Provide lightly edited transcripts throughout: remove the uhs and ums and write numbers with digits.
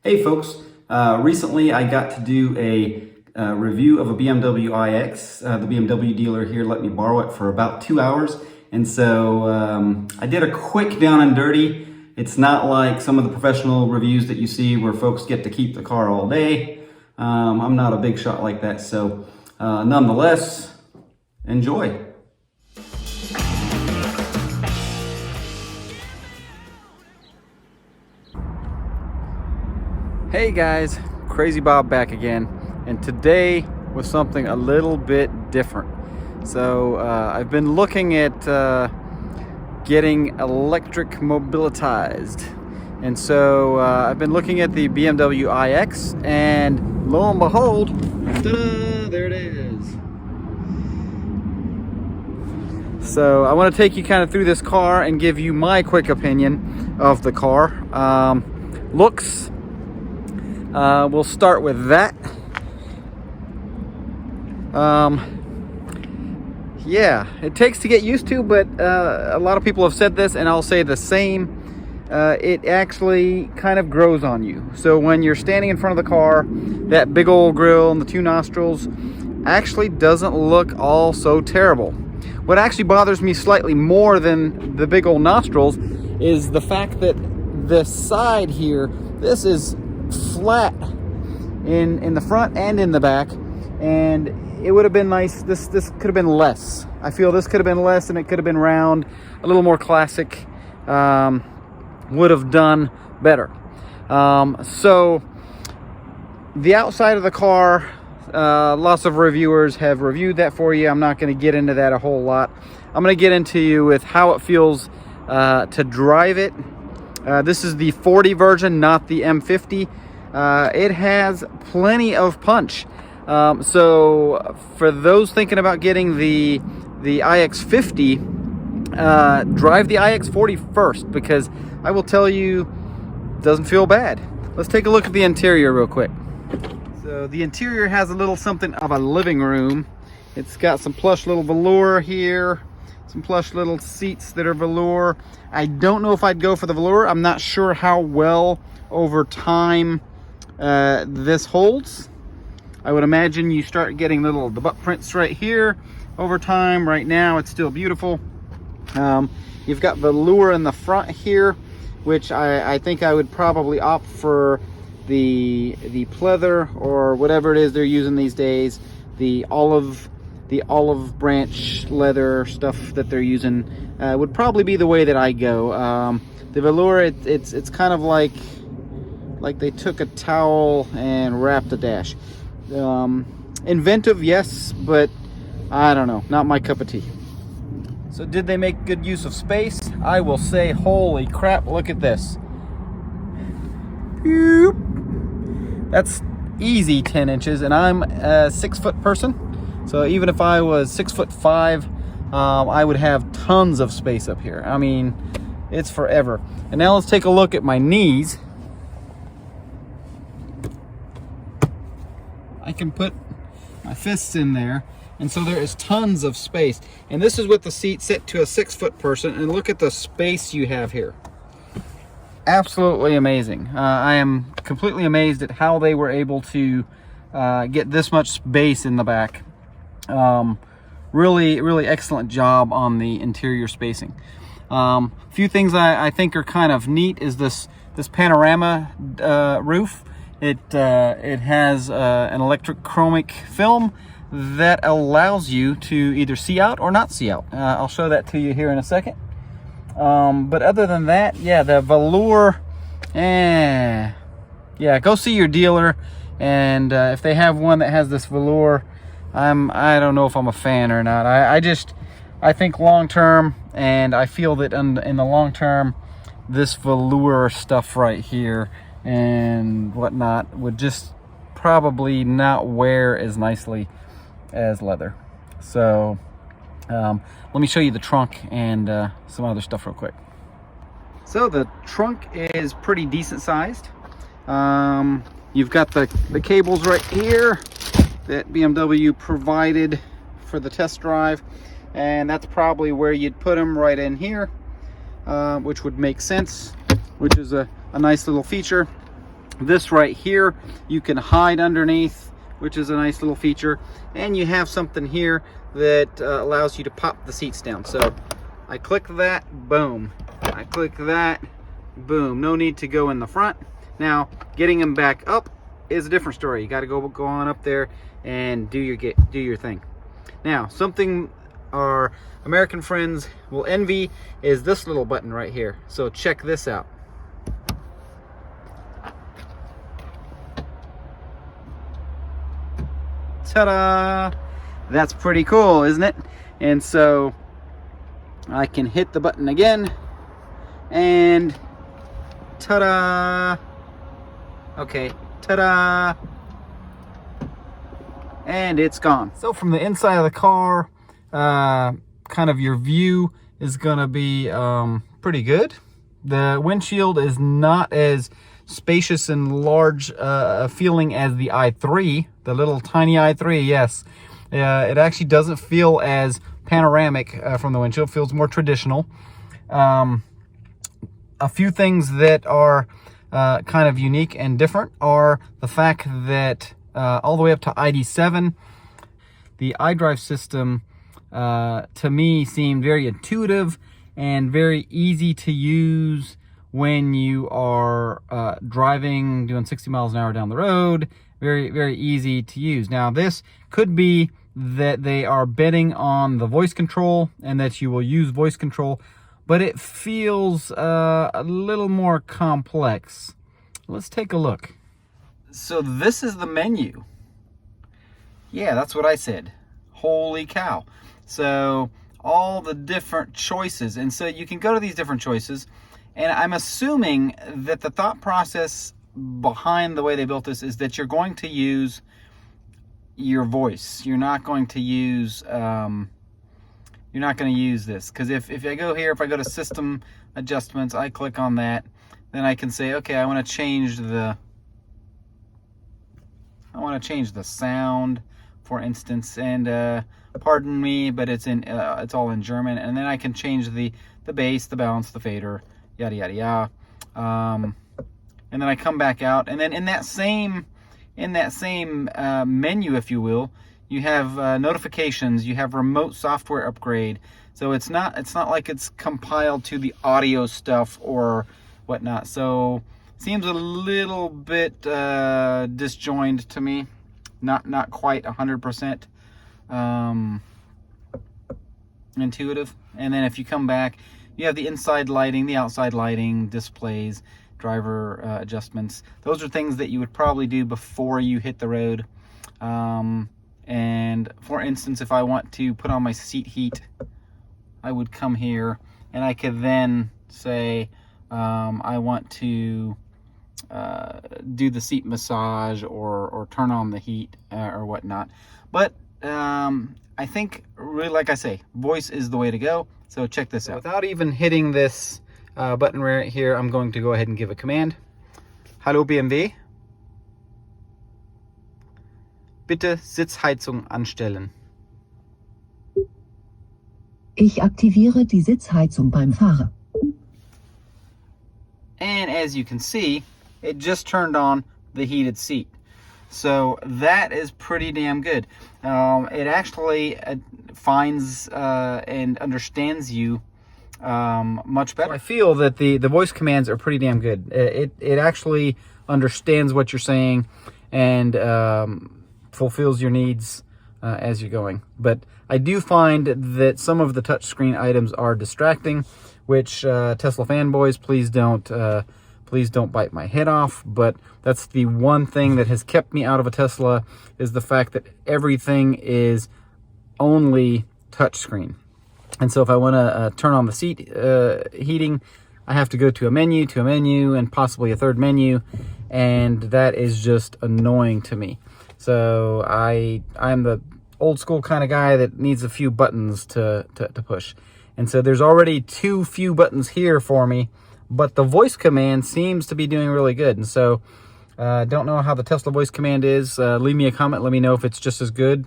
Hey folks, recently I got to do a review of a BMW iX. The BMW dealer here let me borrow it for about 2 hours. And so I did a quick down and dirty. It's not like some of the professional reviews that you see where folks get to keep the car all day. I'm not a big shot like that, so nonetheless, enjoy. Hey guys, Crazy Bob back again, and today was something a little bit different. So I've been looking at getting electric mobilitized, and so I've been looking at the BMW iX, and lo and behold, ta-da, there it is. So I want to take you kind of through this car and give you my quick opinion of the car. Looks. We'll start with that. Yeah, it takes to get used to, but a lot of people have said this, and I'll say the same. It actually kind of grows on you. So when you're standing in front of the car, that big old grille and the two nostrils actually doesn't look all so terrible. What actually bothers me slightly more than the big old nostrils is the fact that this side here, this is flat in the front and in the back, and it would have been nice. This could have been less. I feel this could have been less, and it could have been round, a little more classic. Would have done better. So the outside of the car, lots of reviewers have reviewed that for you. I'm not going to get into that a whole lot. I'm going to get into you with how it feels to drive it. This is the 40 version, not the M50. It has plenty of punch. So for those thinking about getting the iX50, drive the iX40 first, because I will tell you, it doesn't feel bad. Let's take a look at the interior real quick. So the interior has a little something of a living room. It's got some plush little velour here, some plush little seats that are velour. I don't know if I'd go for the velour. I'm not sure how well over time this holds. I would imagine you start getting the butt prints right here over time. Right now it's still beautiful. You've got velour in the front here, which I think I would probably opt for the pleather, or whatever it is they're using these days, the olive branch leather stuff that they're using would probably be the way that I go. The velour, it's kind of like they took a towel and wrapped a dash. Inventive, yes, but I don't know, not my cup of tea. So did they make good use of space? I will say, holy crap, look at this. That's easy 10 inches, and I'm a 6-foot person. So even if I was 6'5", I would have tons of space up here. I mean, it's forever. And now let's take a look at my knees. I can put my fists in there, and so there is tons of space. And this is with the seat set to a 6-foot person, and look at the space you have here. Absolutely amazing. I am completely amazed at how they were able to get this much space in the back. Really excellent job on the interior spacing. Few things I think are kind of neat is this panorama roof. It has an electric chromic film that allows you to either see out or not see out. I'll show that to you here in a second. But other than that, yeah, the velour, yeah, go see your dealer, and if they have one that has this velour, I don't know if I'm a fan or not. I think long term, and I feel that in the long term, this velour stuff right here and whatnot would just probably not wear as nicely as leather. So let me show you the trunk and some other stuff real quick. So the trunk is pretty decent sized. You've got the cables right here that BMW provided for the test drive, and that's probably where you'd put them, right in here, which would make sense, which is a nice little feature. This right here, you can hide underneath, which is a nice little feature. And you have something here that allows you to pop the seats down. So I click that, boom. I click that, boom. No need to go in the front. Now, getting them back up is a different story. You got to go on up there and do your thing. Now, something our American friends will envy is this little button right here. So check this out. Ta-da! That's pretty cool, isn't it? And so I can hit the button again, and ta-da! Okay, ta-da! And it's gone. So from the inside of the car, kind of your view is gonna be pretty good. The windshield is not as spacious and large feeling as the i3, the little tiny i3. Yes, it actually doesn't feel as panoramic from the windshield. It feels more traditional. A few things that are kind of unique and different are the fact that all the way up to ID7, the iDrive system to me seemed very intuitive and very easy to use when you are driving, doing 60 miles an hour down the road. Very, very easy to use. Now, this could be that they are betting on the voice control and that you will use voice control, but it feels a little more complex. Let's take a look. So this is the menu. Yeah, that's what I said. Holy cow. So all the different choices. And so you can go to these different choices. And I'm assuming that the thought process behind the way they built this is that you're going to use your voice. You're not going to use this. Because if I go here, if I go to system adjustments, I click on that, then I can say, okay, I want to change the sound, for instance, and pardon me, but it's all in German. And then I can change the bass, the balance, the fader, yada yada yada. And then I come back out, and then in that same menu, if you will, you have notifications, you have remote software upgrade. So it's not like it's compiled to the audio stuff or whatnot. So seems a little bit disjointed to me, not quite 100% intuitive. And then if you come back, you have the inside lighting, the outside lighting, displays, driver adjustments. Those are things that you would probably do before you hit the road. And for instance, if I want to put on my seat heat, I would come here and I could then say I want to do the seat massage or turn on the heat or whatnot. But I think, really, like I say, voice is the way to go. So check this out. Without even hitting this button right here, I'm going to go ahead and give a command. Hallo BMW. Bitte Sitzheizung anstellen. Ich aktiviere die Sitzheizung beim Fahrer. And as you can see, it just turned on the heated seat. So that is pretty damn good. It actually finds and understands you much better. I feel that the voice commands are pretty damn good. It actually understands what you're saying and fulfills your needs as you're going. But I do find that some of the touchscreen items are distracting, which Tesla fanboys, please don't bite my head off. But that's the one thing that has kept me out of a Tesla, is the fact that everything is only touchscreen. And so if I want to turn on the seat heating, I have to go to a menu, and possibly a third menu, and that is just annoying to me. So I'm the old school kind of guy that needs a few buttons to push. And so there's already too few buttons here for me, but the voice command seems to be doing really good. And so don't know how the Tesla voice command is. Leave me a comment, let me know if it's just as good.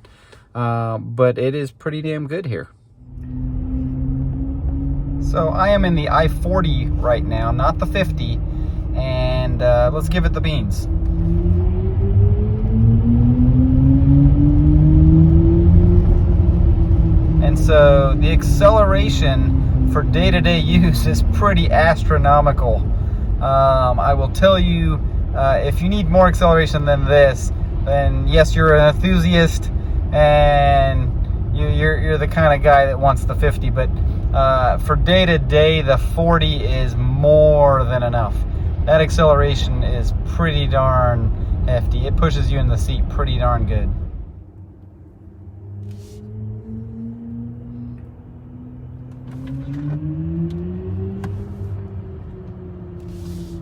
But it is pretty damn good here. So I am in the i40 right now, not the 50. and let's give it the beans. And so the acceleration for day-to-day use is pretty astronomical. I will tell you, if you need more acceleration than this, then yes, you're an enthusiast and you're the kind of guy that wants the 50, but for day-to-day, the 40 is more than enough. That acceleration is pretty darn hefty. It pushes you in the seat pretty darn good.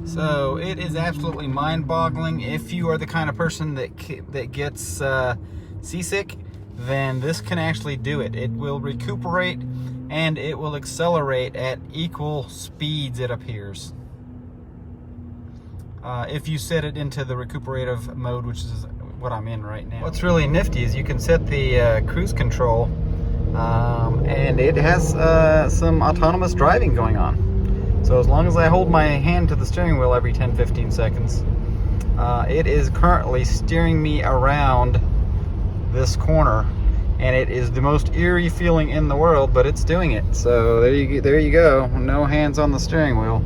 So it is absolutely mind-boggling. If you are the kind of person that gets seasick, then this can actually do it. It will recuperate and it will accelerate at equal speeds, it appears. If you set it into the recuperative mode, which is what I'm in right now. What's really nifty is you can set the cruise control and it has some autonomous driving going on. So as long as I hold my hand to the steering wheel every 10-15 seconds, it is currently steering me around this corner, and it is the most eerie feeling in the world, but it's doing it. So there you go. No hands on the steering wheel.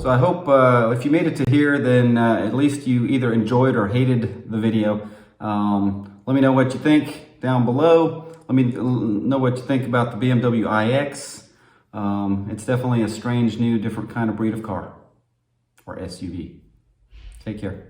So I hope if you made it to here, then at least you either enjoyed or hated the video. Let me know what you think down below. Let me know what you think about the BMW iX. It's definitely a strange, new, different kind of breed of car, or SUV. Take care.